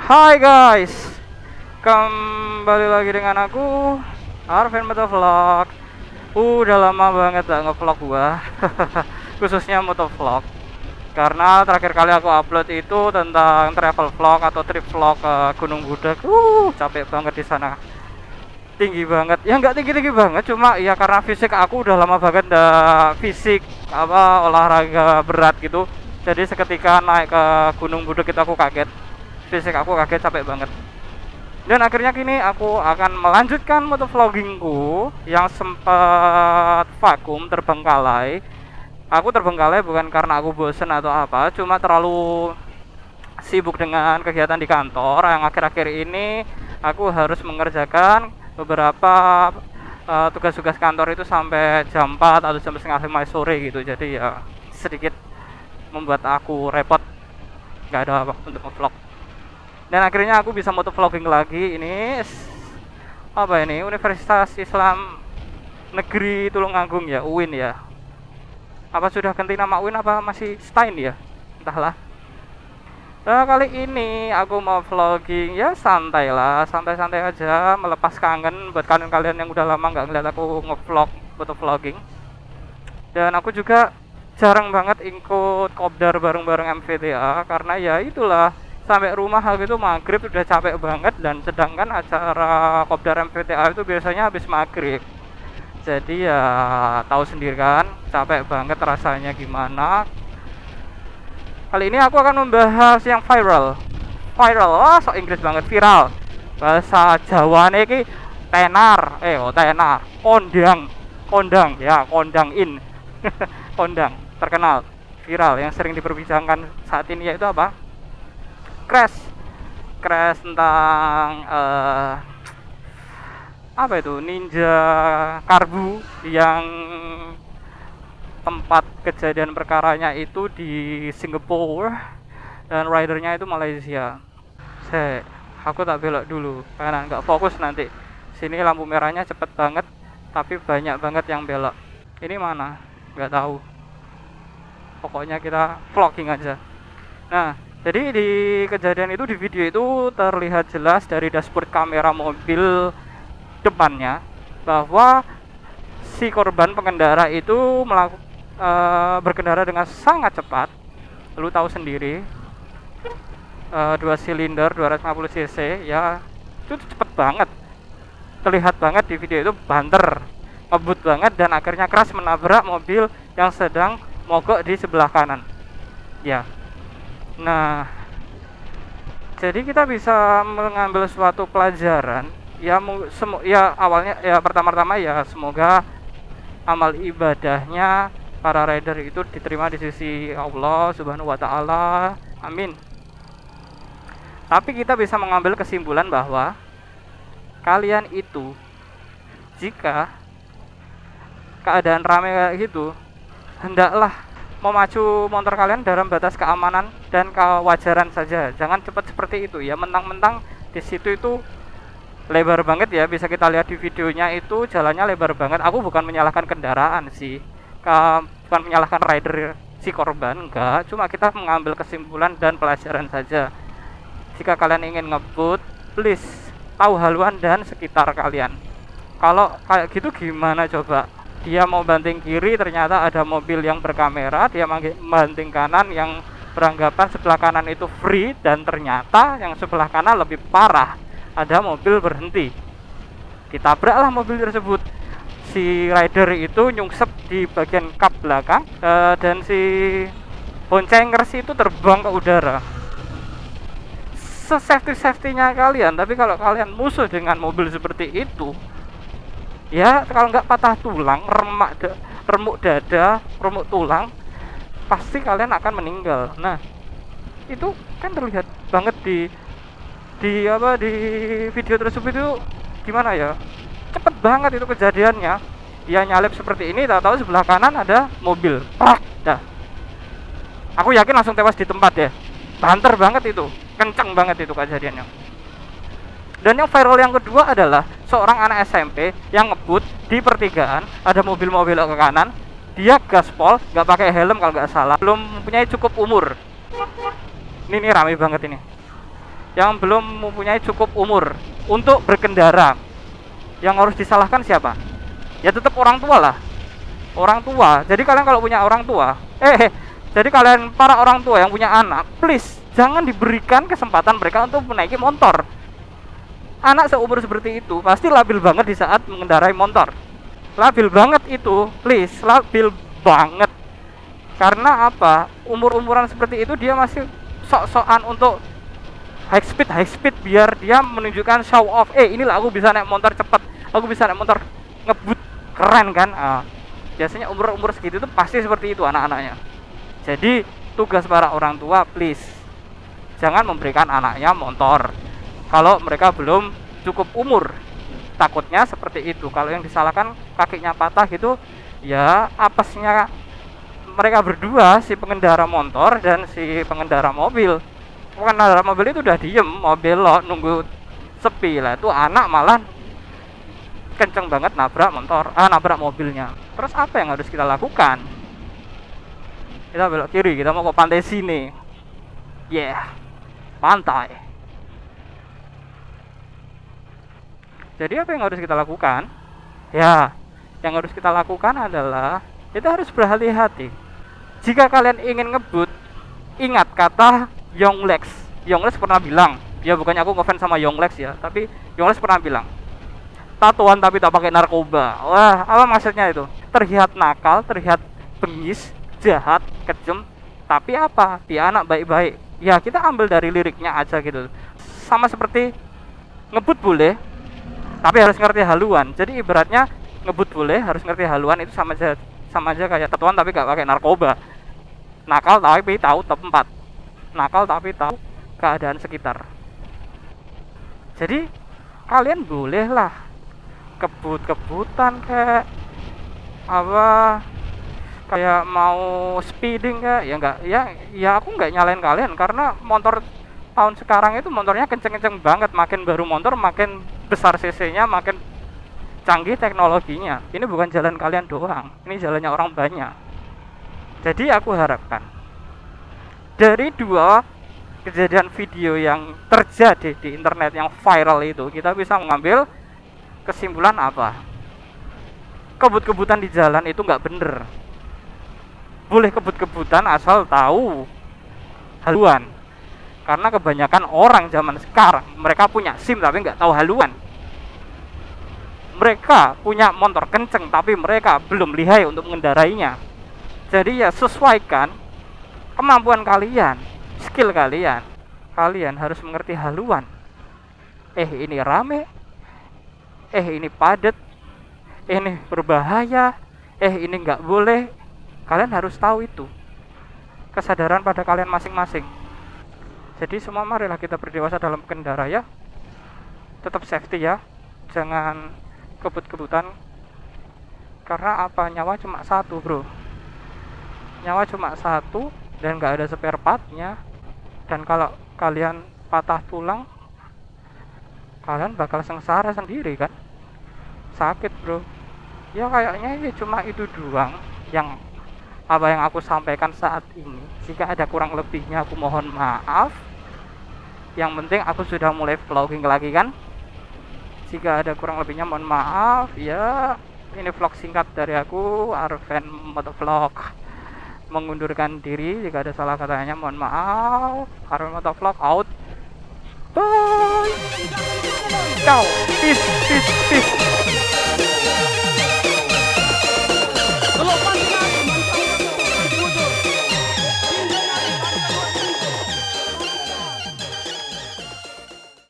Hai guys, kembali lagi dengan aku Arvin Motovlog. Udah lama banget gak ngevlog gua khususnya motovlog. Karena terakhir kali aku upload itu tentang travel vlog atau trip vlog ke Gunung Budak. Capek banget di sana. Tinggi banget. Ya nggak tinggi-tinggi banget, cuma ya karena fisik aku udah lama banget nggak fisik apa olahraga berat gitu. Jadi seketika naik ke Gunung Budak itu aku kaget. Fisik aku kaget, capek banget. Dan akhirnya kini aku akan melanjutkan motovloggingku yang sempat vakum, terbengkalai. Aku terbengkalai bukan karena aku bosen atau apa, cuma terlalu sibuk dengan kegiatan di kantor yang akhir-akhir ini aku harus mengerjakan beberapa tugas-tugas kantor itu sampai jam 4 atau jam setengah 5 sore gitu. Jadi ya sedikit membuat aku repot, nggak ada waktu untuk vlog. Dan akhirnya aku bisa motovlogging lagi. Ini apa ini, Universitas Islam Negeri Tulungagung ya, UIN ya. Apa sudah ganti nama UIN apa masih Stein ya, entahlah. Nah, kali ini aku mau vlogging ya santai lah, santai-santai aja, melepas kangen buat kalian-kalian yang udah lama nggak ngeliat aku ngevlog motovlogging. Dan aku juga jarang banget ikut kopdar bareng-bareng MVTA karena ya itulah, sampai rumah gitu maghrib udah capek banget, dan sedangkan acara kopdar MVTA itu biasanya habis maghrib. Jadi ya tahu sendiri kan, capek banget rasanya gimana. Kali ini aku akan membahas yang viral. Viral, wah sok Inggris banget, viral. Bahasa Jawa nih tenar, tenar, kondang, kondang ya, kondang in, kondang terkenal, viral yang sering diperbincangkan saat ini yaitu apa? Crash, crash tentang apa itu, Ninja Karbu yang tempat kejadian perkaranya itu di Singapura dan ridernya itu Malaysia. Aku tak belok dulu karena nggak fokus nanti. Sini lampu merahnya cepet banget, tapi banyak banget yang belok. Ini mana? Nggak tahu. Pokoknya kita vlogging aja. Nah, jadi di kejadian itu, di video itu terlihat jelas dari dashboard kamera mobil depannya bahwa si korban pengendara itu berkendara dengan sangat cepat. Lu tahu sendiri, 2 silinder 250 cc ya, itu cepet banget. Terlihat banget di video itu, banter, ngebut banget, dan akhirnya keras menabrak mobil yang sedang mogok di sebelah kanan ya. Nah, jadi kita bisa mengambil suatu pelajaran ya, ya awalnya ya, pertama-tama ya semoga amal ibadahnya para rider itu diterima di sisi Allah Subhanahu wa taala. Amin. Tapi kita bisa mengambil kesimpulan bahwa kalian itu jika keadaan ramai kayak gitu, hendaklah memacu motor kalian dalam batas keamanan dan kewajaran saja. Jangan cepat seperti itu ya, mentang-mentang di situ itu lebar banget ya, bisa kita lihat di videonya itu jalannya lebar banget. Aku bukan menyalahkan kendaraan sih, bukan menyalahkan rider si korban, enggak, cuma kita mengambil kesimpulan dan pelajaran saja. Jika kalian ingin ngebut, please tahu haluan dan sekitar kalian. Kalau kayak gitu gimana coba? Dia mau banting kiri, ternyata ada mobil yang berkamera. Dia banting kanan, yang beranggapan sebelah kanan itu free, dan ternyata yang sebelah kanan lebih parah, ada mobil berhenti. Ditabraklah mobil tersebut. Si rider itu nyungsep di bagian kap belakang, dan si boncengers itu terbang ke udara. Se-safety-safety-nya kalian, tapi kalau kalian musuh dengan mobil seperti itu, ya kalau nggak patah tulang, remuk dada, remuk tulang, pasti kalian akan meninggal. Nah, itu kan terlihat banget di video tersebut itu. Gimana ya, cepet banget itu kejadiannya. Dia nyalip seperti ini, tahu-tahu sebelah kanan ada mobil, dah. Aku yakin langsung tewas di tempat ya. Banter banget itu, kenceng banget itu kejadiannya. Dan yang viral yang kedua adalah seorang anak SMP yang ngebut di pertigaan, ada mobil-mobil ke kanan, dia gaspol, nggak pakai helm kalau nggak salah, belum mempunyai cukup umur. Ini rame banget ini. yang belum mempunyai cukup umur untuk berkendara. Yang harus disalahkan siapa? Ya tetap orang tua lah. Orang tua. Jadi kalian kalau punya orang tua, jadi kalian para orang tua yang punya anak, please jangan diberikan kesempatan mereka untuk menaiki motor. Anak seumur seperti itu pasti labil banget di saat mengendarai motor. Labil banget itu, please, labil banget. Karena apa? Umur-umuran seperti itu dia masih sok-sokan untuk high speed biar dia menunjukkan show off. Inilah aku bisa naik motor cepat, aku bisa naik motor ngebut, keren kan? Biasanya umur segitu tuh pasti seperti itu anak-anaknya. Jadi tugas para orang tua, please jangan memberikan anaknya motor kalau mereka belum cukup umur. Takutnya seperti itu. Kalau yang disalahkan kakinya patah gitu, ya apesnya mereka berdua, si pengendara motor dan si pengendara mobil. Pengendara mobil itu udah diem, mobil lo nunggu sepi lah, itu anak malah kenceng banget nabrak nabrak mobilnya. Terus apa yang harus kita lakukan? Kita belok kiri, kita mau ke pantai sini. Pantai. Jadi apa yang harus kita lakukan? Ya, yang harus kita lakukan adalah kita harus berhati-hati. Jika kalian ingin ngebut, ingat kata Yonglex. Yonglex pernah bilang, ya bukannya aku ngefans sama Yonglex ya, tapi Yonglex pernah bilang, tatoan tapi tak pakai narkoba. Wah, apa maksudnya itu? Terlihat nakal, terlihat bengis, jahat, kejam, tapi apa? Dia anak baik-baik. Ya kita ambil dari liriknya aja gitu. Sama seperti ngebut boleh, tapi harus ngerti haluan. Jadi ibaratnya ngebut boleh, harus ngerti haluan, itu sama aja kayak tatoan tapi gak pakai narkoba. Nakal tapi tahu tempat, nakal tapi tahu keadaan sekitar. Jadi kalian bolehlah kebut-kebutan kayak apa, kayak mau speeding kayak ya enggak, ya aku nggak nyalain kalian karena motor tahun sekarang itu motornya kenceng-kenceng banget. Makin baru motor makin besar cc-nya, makin canggih teknologinya. Ini bukan jalan kalian doang, ini jalannya orang banyak. Jadi aku harapkan dari dua kejadian video yang terjadi di internet yang viral itu, kita bisa mengambil kesimpulan apa? Kebut-kebutan di jalan itu nggak bener. Boleh kebut-kebutan asal tahu haluan. Karena kebanyakan orang zaman sekarang, mereka punya SIM tapi nggak tahu haluan. Mereka punya motor kenceng tapi mereka belum lihai untuk mengendarainya. Jadi ya sesuaikan kemampuan kalian, skill kalian. Kalian harus mengerti haluan. Ini rame. Ini padat. Ini berbahaya. Ini nggak boleh. Kalian harus tahu itu. Kesadaran pada kalian masing-masing. Jadi semua marilah kita berdewasa dalam kendara ya. Tetap safety ya. Jangan kebut-kebutan. Karena apa? Nyawa cuma satu, bro. Nyawa cuma satu dan nggak ada spare partnya. Dan kalau kalian patah tulang, kalian bakal sengsara sendiri kan. Sakit, bro. Ya kayaknya ini cuma itu doang yang apa yang aku sampaikan saat ini. Jika ada kurang lebihnya aku mohon maaf. Yang penting aku sudah mulai vlogging lagi kan. Jika ada kurang lebihnya mohon maaf ya. Ini vlog singkat dari aku, Arven Motovlog, mengundurkan diri. Jika ada salah katanya mohon maaf. Arven Motovlog out. Bye. Ciao. Peace.